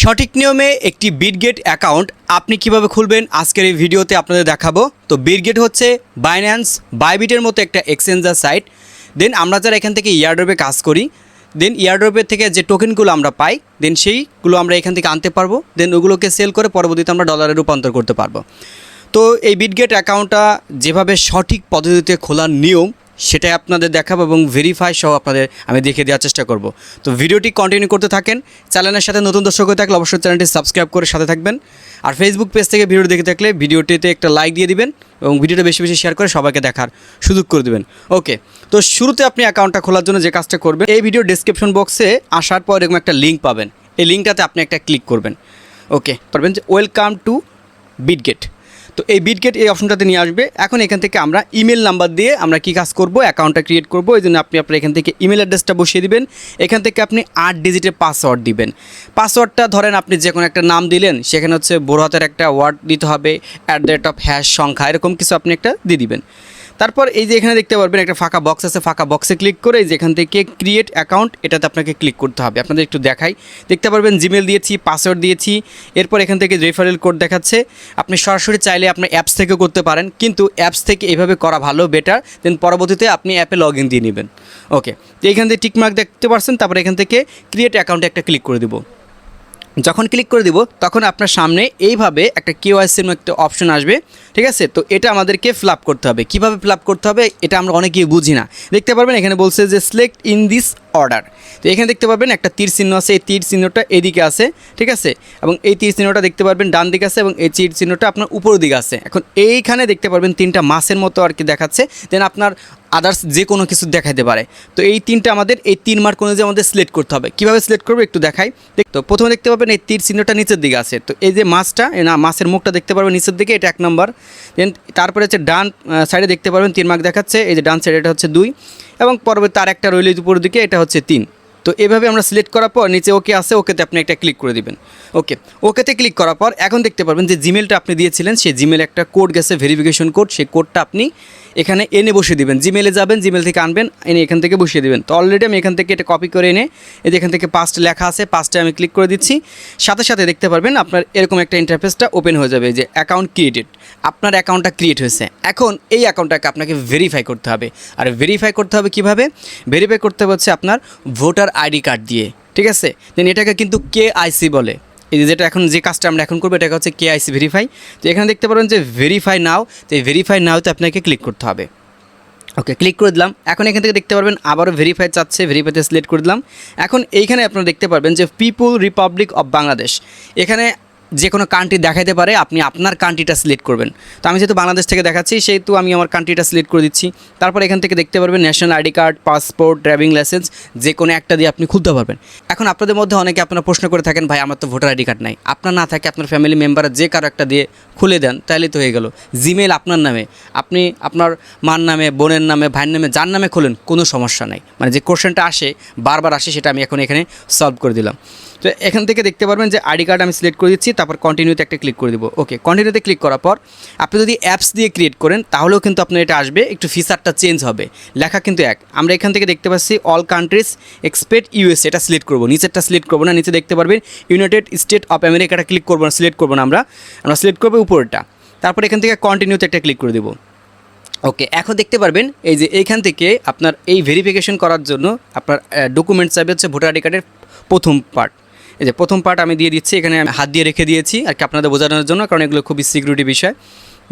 সঠিক নিয়মে একটি বিটগেট অ্যাকাউন্ট আপনি কিভাবে খুলবেন আজকের এই ভিডিওতে আপনাদের দেখাবো। তো বিটগেট হচ্ছে বাইন্যান্স বাইবিটের মতো একটা এক্সচেঞ্জার সাইট। দেন আমরা যারা এখান থেকে ইয়ারড্রপে কাজ করি, দেন ইয়ারড্রপের থেকে যে টোকেনগুলো আমরা পাই, দেন সেইগুলো আমরা এখান থেকে আনতে পারবো। দেন ওগুলোকে সেল করে পরবর্তীতে আমরা ডলারে রূপান্তর করতে পারবো। তো এই বিটগেট অ্যাকাউন্টটা যেভাবে সঠিক পদ্ধতিতে খোলার নিয়ম সেটাই আপনাদের দেখাবো এবং ভেরিফাই সহ আপনাদের আমি দেখিয়ে দেওয়ার চেষ্টা করব। তো ভিডিওটি কন্টিনিউ করতে থাকেন। চ্যানেলের সাথে নতুন দর্শক হয়ে থাকলে অবশ্যই চ্যানেলটি সাবস্ক্রাইব করে সাথে থাকবেন। আর ফেসবুক পেজ থেকে ভিডিও দেখে থাকলে ভিডিওটিতে একটা লাইক দিয়ে দিবেন এবং ভিডিওটা বেশি বেশি শেয়ার করে সবাইকে দেখার সুযোগ করে দেবেন। ওকে, তো শুরুতে আপনি অ্যাকাউন্টটা খোলার জন্য যে কাজটা করবেন, এই ভিডিও ডেসক্রিপশন বক্সে আসার পর এরকম একটা লিঙ্ক পাবেন। এই লিঙ্কটাতে আপনি একটা ক্লিক করবেন। ওকে, পারবেন যে ওয়েলকাম টু বিটগেট। তো এই বিটগেট এই অপশনটাতে নিয়ে আসবে। এখন এখান থেকে আমরা ইমেল নাম্বার দিয়ে আমরা কি কাজ করব, অ্যাকাউন্টটা ক্রিয়েট করব। এই জন্য আপনি আপনার এখান থেকে ইমেল অ্যাড্রেসটা বসিয়ে দিবেন। এখান থেকে আপনি 8 ডিজিটের পাসওয়ার্ড দিবেন। পাসওয়ার্ডটা ধরেন আপনি যে কোনো একটা নাম দিলেন, সেখানে হচ্ছে বড় হাতের একটা ওয়ার্ড দিতে হবে, @# সংখ্যা এরকম কিছু আপনি একটা দিয়ে দিবেন। তারপর এই যে এখানে দেখতে পারবেন একটা ফাঁকা বক্স আছে, ফাঁকা বক্সে ক্লিক করে এই যে এখান থেকে ক্রিয়েট অ্যাকাউন্ট এটাতে আপনাকে ক্লিক করতে হবে। আপনাদের একটু দেখাই, দেখতে পারবেন জিমেল দিয়েছি, পাসওয়ার্ড দিয়েছি। এরপর এখান থেকে রেফারেল কোড দেখাচ্ছে। আপনি সরাসরি চাইলে আপনি অ্যাপস থেকে করতে পারেন, কিন্তু অ্যাপস থেকে এইভাবে করা ভালো, বেটার। দেন পরবর্তীতে আপনি অ্যাপে লগ ইন দিয়ে নেবেন। ওকে, তো এখান থেকে টিকমার্ক দেখতে পাচ্ছেন। তারপরে এখান থেকে ক্রিয়েট অ্যাকাউন্টে একটা ক্লিক করে দেবো। যখন ক্লিক করে দিব তখন আপনার সামনে এইভাবে একটা কেওয়াইসির একটা অপশন আসবে, ঠিক আছে। তো এটা আমাদেরকে ফিল আপ করতে হবে। কীভাবে ফিল আপ করতে হবে এটা আমরা অনেকেই বুঝি না। দেখতে পারবেন এখানে বলছে যে সিলেক্ট ইন দিস অর্ডার। তো এখানে দেখতে পারবেন একটা তীর চিহ্ন আছে, এই তীর চিহ্নটা এদিকে আছে, ঠিক আছে। এবং এই তীর চিহ্নটা দেখতে পারবেন ডান দিকে আছে এবং এই তীর চিহ্নটা আপনার উপর দিকে আছে। এখন এইখানে দেখতে পারবেন 3টা মাসের মতো আর কি দেখাচ্ছে। দেন আপনার আদার্স যে কোনো কিছু দেখাইতে পারে। তো এই 3টা আমাদের এই 3 মার্ক অনুযায়ী আমাদের সিলেক্ট করতে হবে। কীভাবে সিলেক্ট করবো একটু দেখাই। তো প্রথমে দেখতে পাবেন এই তীর চিহ্নটা নিচের দিকে আছে। তো এই যে মাছটা না, মাছের মুখটা দেখতে পারবেন নিচের দিকে, এটা 1 নম্বর। দেন তারপরে হচ্ছে ডান সাইডে দেখতে পারবেন 3 মার্ক দেখাচ্ছে, এই যে ডান সাইডে এটা হচ্ছে 2 এবং পরবর্তী তার একটা রইল উপরের দিকে, এটা হচ্ছে 3। তো এভাবে আমরা সিলেক্ট করার পর নিচে ওকে আছে, ওকেতে আপনি একটা ক্লিক করে দিবেন। ওকে, ওকেতে ক্লিক করার পর এখন দেখতে পারবেন যে জিমেলটা আপনি দিয়েছিলেন সেই জিমেলে একটা কোড গেছে, ভেরিফিকেশন কোড। সেই কোডটা আপনি এখানে এনে বসিয়ে দিবেন। জিমেলে যাবেন, জিমেল থেকে আনবেন, এনে এখান থেকে বসিয়ে দিবেন। তো অলরেডি আমি এখান থেকে এটা কপি করে এনে এই যে এখান থেকে 5টা লেখা আছে, 5টায় আমি ক্লিক করে দিচ্ছি। সাথে সাথে দেখতে পারবেন আপনার এরকম একটা ইন্টারফেসটা ওপেন হয়ে যাবে যে অ্যাকাউন্ট ক্রিয়েটেড। আপনার অ্যাকাউন্টটা ক্রিয়েট হয়েছে। এখন এই অ্যাকাউন্টটাকে আপনাকে ভেরিফাই করতে হবে। আর ভেরিফাই করতে হবে কীভাবে? ভেরিফাই করতে হচ্ছে আপনার ভোটার আইডি কার্ড দিয়ে, ঠিক আছে। দেন এটাকে কিন্তু কেআইসি বলে। এই যেটা এখন যে কাজটা আমরা এখন করবো এটাকে হচ্ছে কেআইসি ভেরিফাই। তো এখানে দেখতে পারেন যে ভেরিফাই নাও। তো এই ভেরিফাই নাওতে আপনাকে ক্লিক করতে হবে। ওকে, ক্লিক করে দিলাম। এখন এখান থেকে দেখতে পারবেন আবারও ভেরিফাই চাচ্ছে, ভেরিফাইতে সিলেক্ট করে দিলাম। এখন এইখানে আপনারা দেখতে পারবেন যে পিপুল রিপাবলিক অফ বাংলাদেশ। এখানে যে কোনো কান্ট্রি দেখাইতে পারে, আপনি আপনার কান্ট্রিটা সিলেক্ট করবেন। তো আমি যেহেতু বাংলাদেশ থেকে দেখাচ্ছি সেহেতু আমি আমার কান্ট্রিটা সিলেক্ট করে দিচ্ছি। তারপর এখান থেকে দেখতে পারবেন national ID card, passport, driving licence যে কোনো একটা দিয়ে আপনি খুলতে পারবেন। এখন আপনাদের মধ্যে অনেকে আপনারা প্রশ্ন করে থাকেন, ভাই আমার তো ভোটার আইডি কার্ড নাই। আপনার না থাকে আপনার ফ্যামিলি মেম্বারের যে কারো একটা দিয়ে খুলে দেন, তাহলে তো হয়ে গেল। জিমেল আপনার নামে, আপনি আপনার মার নামে, বোনের নামে, ভাইয়ের নামে, যার নামে খোলেন কোনো সমস্যা নাই। মানে যে কোশ্চেনটা আসে বারবার আসে সেটা আমি এখন এখানে সলভ করে দিলাম। তো এখান থেকে দেখতে পারবেন যে আইডি কার্ড আমি সিলেক্ট করে দিচ্ছি। তারপর কন্টিনিউতে একটা ক্লিক করে দিব। ওকে, কন্টিনিউতে ক্লিক করার পর আপনি যদি অ্যাপস দিয়ে ক্রিয়েট করেন তাহলেও কিন্তু আপনার এটা আসবে, একটু ফিচারটা চেঞ্জ হবে, লেখা কিন্তু এক। আমরা এখান থেকে দেখতে পাচ্ছি অল কান্ট্রিজ এক্সপেক্ট ইউএস, এটা সিলেক্ট করবো। নিচেরটা সিলেক্ট করবো না, নিচে দেখতে পারবেন ইউনাইটেড স্টেট অফ আমেরিকাটা ক্লিক করবো না, সিলেক্ট করবো না, আমরা সিলেক্ট করবো উপরটা। তারপর এখান থেকে কন্টিনিউতে একটা ক্লিক করে দেবো। ওকে, এখন দেখতে পারবেন এই যে এইখান থেকে আপনার এই ভেরিফিকেশন করার জন্য আপনার ডকুমেন্টস চাইবে হচ্ছে ভোটার আইডি কার্ডের প্রথম পার্ট। এই যে প্রথম পার্ট আমি দিয়ে দিচ্ছি, এখানে আমি হাত দিয়ে রেখে দিয়েছি আর কি আপনাদের বোঝানোর জন্য, কারণ এগুলো খুবই সিকিউরিটি বিষয়।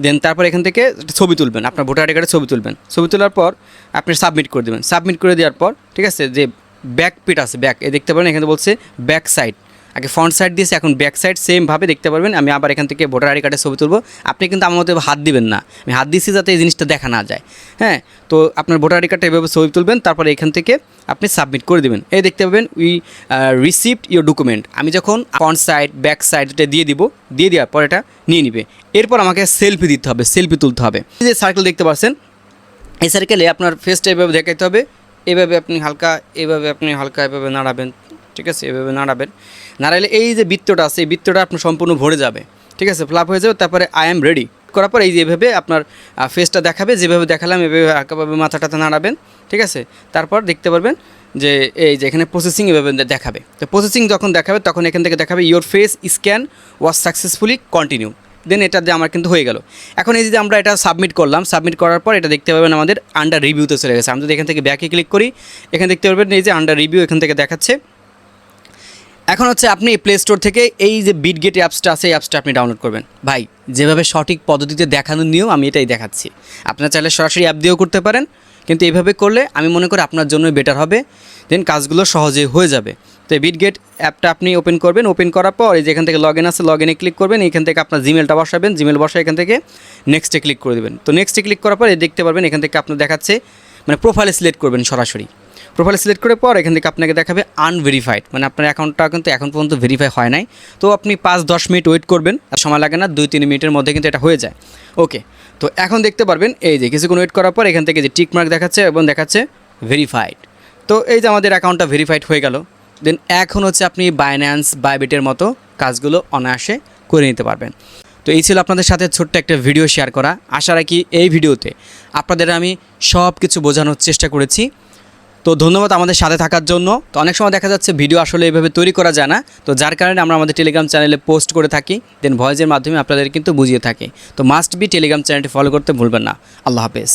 দেন তারপর এখান থেকে ছবি তুলবেন, আপনার ভোটার আইডি কার্ডের ছবি তুলবেন। ছবি তোলার পর আপনি সাবমিট করে দেবেন। সাবমিট করে দেওয়ার পর ঠিক আছে, যে ব্যাক পিট আছে, ব্যাক এ দেখতে পারেন এখানে বলছে ব্যাক সাইড। আগে ফ্রন্ট সাইড দিয়েছে, এখন ব্যাক সাইড সেমভাবে দেখতে পারবেন। আমি আবার এখান থেকে ভোটার আইডি কার্ডের ছবি তুলবো। আপনি কিন্তু আমার মতো হাত দিবেন না, আমি হাত দিচ্ছি যাতে এই জিনিসটা দেখা না যায়। হ্যাঁ, তো আপনার ভোটার আইডি কার্ডটা এভাবে ছবি তুলবেন, তারপরে এখান থেকে আপনি সাবমিট করে দেবেন। এই দেখতে পাবেন উই রিসিভড ইউর ডকুমেন্ট। আমি যখন ফ্রন্ট সাইড ব্যাক সাইড এটা দিয়ে দিব, দিয়ে দেওয়ার পর এটা নিয়ে নিবে। এরপর আমাকে সেলফি দিতে হবে, সেলফি তুলতে হবে। এই যে সার্কেল দেখতে পাচ্ছেন, এই সার্কেলে আপনার ফেসটা এভাবে দেখাইতে হবে। এভাবে আপনি হালকা এভাবে নাড়াবেন, ঠিক আছে। এভাবে নাড়াইলে এই যে বৃত্তটা আছে, এই বৃত্তটা আপনার সম্পূর্ণ ভরে যাবে, ঠিক আছে, ফ্লাপ হয়ে যাবে। তারপরে আই এম রেডি করার পর এই যে এভাবে আপনার ফেসটা দেখাবে, যেভাবে দেখালাম এভাবে হালকাভাবে মাথাটাতে নাড়াবেন, ঠিক আছে। তারপর দেখতে পারবেন যে এই যে এখানে প্রসেসিং এভাবে দেখাবে। তো প্রসেসিং যখন দেখাবে তখন এখান থেকে দেখাবে your face scan was successfully continue, then এটা দিয়ে আমার কিন্তু হয়ে গেল। এখন এই যে আমরা এটা সাবমিট করলাম, সাবমিট করার পর এটা দেখতে পাবেন আমাদের আন্ডার রিভিউতে চলে গেছে। আমি যদি এখান থেকে ব্যাকে ক্লিক করি, এখানে দেখতে পারবেন এই যে আন্ডার রিভিউ এখান থেকে দেখাচ্ছে। এখন হচ্ছে আপনি প্লে স্টোর থেকে এই যে বিটগেট অ্যাপসটা আছে এই অ্যাপসটা আপনি ডাউনলোড করবেন। ভাই যেভাবে সঠিক পদ্ধতিতে দেখানোর নিয়ম আমি এটাই দেখাচ্ছি, আপনারা চাইলে সরাসরি অ্যাপ দিয়েও করতে পারেন, কিন্তু এইভাবে করলে আমি মনে করি আপনার জন্যই বেটার হবে, দেন কাজগুলো সহজে হয়ে যাবে। তো এই বিটগেট অ্যাপটা আপনি ওপেন করবেন, ওপেন করার পর এই যে এখান থেকে লগ ইন আছে, লগ ইনে ক্লিক করবেন, এখান থেকে আপনার জিমেলটা বসাবেন, জিমেল বসা এখান থেকে নেক্সটে ক্লিক করে দেবেন। তো নেক্সটে ক্লিক করার পর দেখতে পারবেন এখান থেকে আপনার দেখাচ্ছে মানে প্রোফাইলে সিলেক্ট করবেন সরাসরি। প্রোফাইল সিলেক্ট করার পর এখান থেকে আপনাকে দেখাবে আনভেরিফাইড, মানে আপনার অ্যাকাউন্টটা কিন্তু এখন পর্যন্ত ভেরিফাই হয় নাই। তো আপনি 5-10 মিনিট ওয়েট করবেন, আর সময় লাগে না, 2-3 মিনিটের মধ্যে কিন্তু এটা হয়ে যায়। ওকে, তো এখন দেখতে পারবেন এই যে কিছুক্ষণ ওয়েট করার পর এখান থেকে যে টিক মার্ক দেখাচ্ছে এবং দেখাচ্ছে ভেরিফাইড। তো এই যে আমাদের অ্যাকাউন্টটা ভেরিফাইড হয়ে গেল। দেন এখন হচ্ছে আপনি বাইন্যান্স বাইবিটের মতো কাজগুলো অনায়াসে করে নিতে পারবেন। তো এই ছিল আপনাদের সাথে ছোট্ট একটা ভিডিও শেয়ার করা। আশা রাখি এই ভিডিওতে আপনাদের আমি সব কিছু বোঝানোর চেষ্টা করেছি। তো ধন্যবাদ আমাদের সাথে থাকার জন্য। তো অনেক সময় দেখা যাচ্ছে ভিডিও আসলে এইভাবে তৈরি করা যায় না, তো যার কারণে আমরা আমাদের টেলিগ্রাম চ্যানেলে পোস্ট করে থাকি, দেন ভয়েসের মাধ্যমে আপনাদের কিন্তু বুঝিয়ে থাকি। তো মাস্ট বি টেলিগ্রাম চ্যানেলটি ফলো করতে ভুলবেন না। আল্লাহ হাফেজ।